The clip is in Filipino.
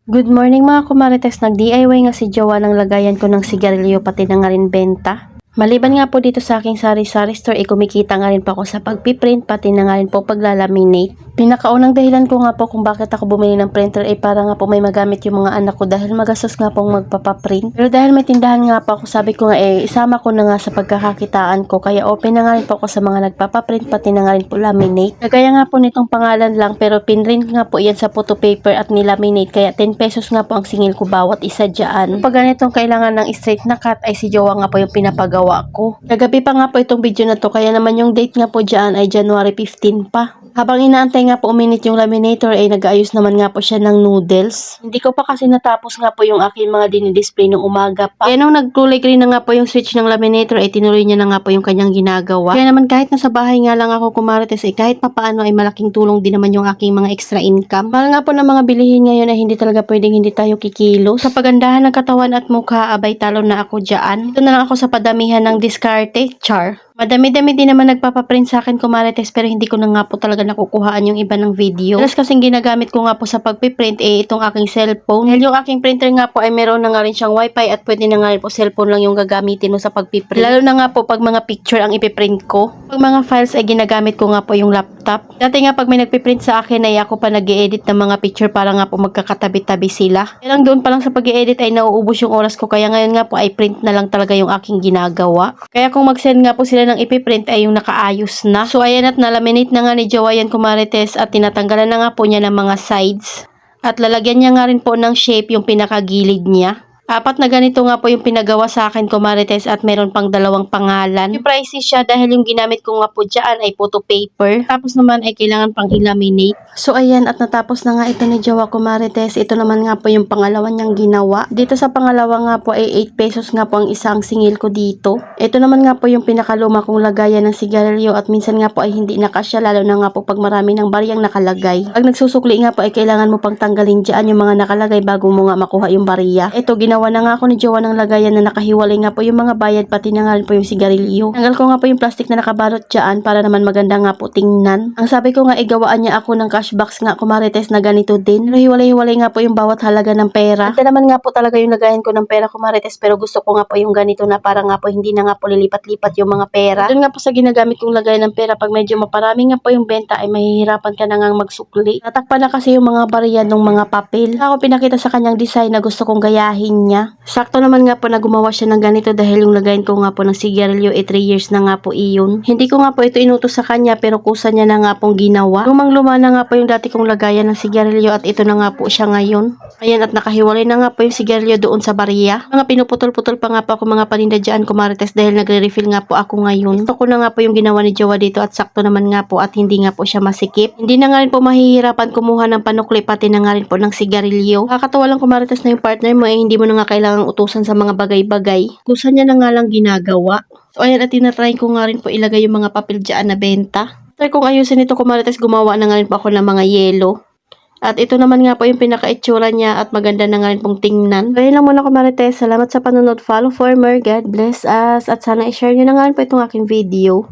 Good morning mga kumarites, nag-DIY nga si Jowa ng lagayan ko ng sigarilyo pati na nga rin benta. Maliban nga po dito sa aking sari-sari store, kumikita nga rin po ako sa pagpiprint pati na nga rin po paglalaminate. Pinakaunang dahilan ko nga po kung bakit ako bumili ng printer ay para nga po may magamit yung mga anak ko dahil magastos nga pong magpapaprint. Pero dahil may tindahan nga po ako, sabi ko nga isama ko na nga sa pagkakakitaan ko, kaya open na nga rin po ako sa mga nagpapaprint pati na nga rin po laminate. Kagaya nga po nitong pangalan lang pero pinrint nga po yan sa photo paper at nilaminate, kaya 10 pesos nga po ang singil ko bawat isa dyan. Pag ganitong kailangan ng straight na cut ay si Jowa nga po yung pinapagawa ko. Kagabi pa nga po itong video na to, kaya naman yung date nga po dyan ay January 15 pa. Habang inaantay nga po uminit yung laminator ay nag-aayos naman nga po siya ng noodles. Hindi ko pa kasi natapos nga po yung aking mga dinidisplay nung umaga pa. Kaya nung nagkulay green na nga po yung switch ng laminator ay tinuloy niya na nga po yung kanyang ginagawa. Kaya naman kahit nasa bahay nga lang ako kumarites ay kahit papaano ay malaking tulong din naman yung aking mga extra income. Mahal nga po ng mga bilihin ngayon ay hindi talaga pwedeng hindi tayo kikilo. Sa pagandahan ng katawan at mukha, abay talo na ako dyan. Ito na lang ako sa padamihan ng diskarte, char. Madami-dami din naman nagpapaprint sa akin kumarites pero hindi ko na nga po talaga nakukuhaan yung iba ng video. Plus kasing ginagamit ko nga po sa pagpiprint itong aking cellphone. Dahil yung aking printer nga po ay meron na nga rin siyang wifi at pwede na nga rin po cellphone lang yung gagamitin mo sa pagpiprint. Lalo na nga po pag mga picture ang ipiprint ko. Pag mga files ay ginagamit ko nga po yung laptop. Dati nga pag may nagpiprint sa akin ay ako pa nag-i-edit ng mga picture para nga po magkakatabi-tabi sila. Kaya lang doon pa lang sa pag-i-edit ay nauubos yung oras ko, kaya ngayon nga po ay print na lang talaga yung aking ginagawa. Kaya kung mag-send nga po sila ng ipiprint ay yung nakaayos na. So ayan, at nalaminate na nga ni Jowa yan kumarites at tinatanggalan na nga po niya ng mga sides. At lalagyan niya nga rin po ng shape yung pinakagilid niya. Apat na ganito nga po yung pinagawa sa akin kumarites at meron pang dalawang pangalan. Yung pricey siya dahil yung ginamit ko nga po dyan ay photo paper. Tapos naman ay kailangan pang ilaminate. So ayan, at natapos na nga ito ni Jowa kumarites. Ito naman nga po yung pangalawa niyang ginawa. Dito sa pangalawa nga po ay 8 pesos nga po ang isang singil ko dito. Ito naman nga po yung pinakaluma kong lagayan ng sigarilyo at minsan nga po ay hindi nakasya, lalo na nga po pag marami ng bariyang nakalagay. Pag nagsusukli nga po ay kailangan mo pang tanggalin dyan yung mga nakalagay bago mo nga makuha yung bariya. Ito, ginawa na nga ako ni Jowa ng lagayan na nakahiwalay nga po yung mga bayad pati na nga po yung sigarilyo. Tanggal ko nga po yung plastic na nakabalot dyan para naman maganda nga po tingnan. Ang sabi ko nga igawaan niya ako ng cash box nga kumarites na ganito din. Pero hiwalay-hiwalay nga po yung bawat halaga ng pera. Ito naman nga po talaga yung lagayan ko ng pera kumarites, pero gusto ko nga po yung ganito na para nga po hindi na nga po lilipat-lipat yung mga pera. Doon nga po sa ginagamit kong lagayan ng pera, pag medyo maparami nga po yung benta ay mahihirapan ka na nga magsukli. Tatakpan na kasi yung mga bariya ng mga papel. Ako pinakita sa kanyang design na gusto kong gayahin niya. Sakto naman nga po na gumawa siya ng ganito dahil yung lagayan ko nga po ng sigarilyo 3 years na nga po iyon. Hindi ko nga po ito inutos sa kanya pero kusa niya na nga pong ginawa. Lumang-luma na nga po yung dati kong lagayan ng sigarilyo at ito na nga po siya ngayon. Ayan, at nakahiwalay na nga po yung sigarilyo doon sa bariya. Mga pinuputol-putol pa nga po ako mga paninda dyan kumarites dahil nagre-refill nga po ako ngayon. Ito ko na nga po yung ginawa ni Jowa dito at sakto naman nga po at hindi nga po siya masikip. Hindi na nga rin po mahihirapan kumuha ng panukli pati na nga rin po ng sigarilyo. Kakatawa lang kumarites na yung partner mo hindi mo na nga kailangang utusan sa mga bagay-bagay. Kusa niya na nga lang ginagawa. So ayan, at tinatry ko nga rin po ilagay yung mga papel dyan na benta. Try kong ayusin ito kumarites, gumawa na nga rin po ako ng mga yelo. At ito naman nga po yung pinaka-itsura niya at maganda na nga rin pong tingnan. So yun lang muna kumarites. Salamat sa panonood. Follow for more. God bless us. At sana i-share nyo na nga rin po itong aking video.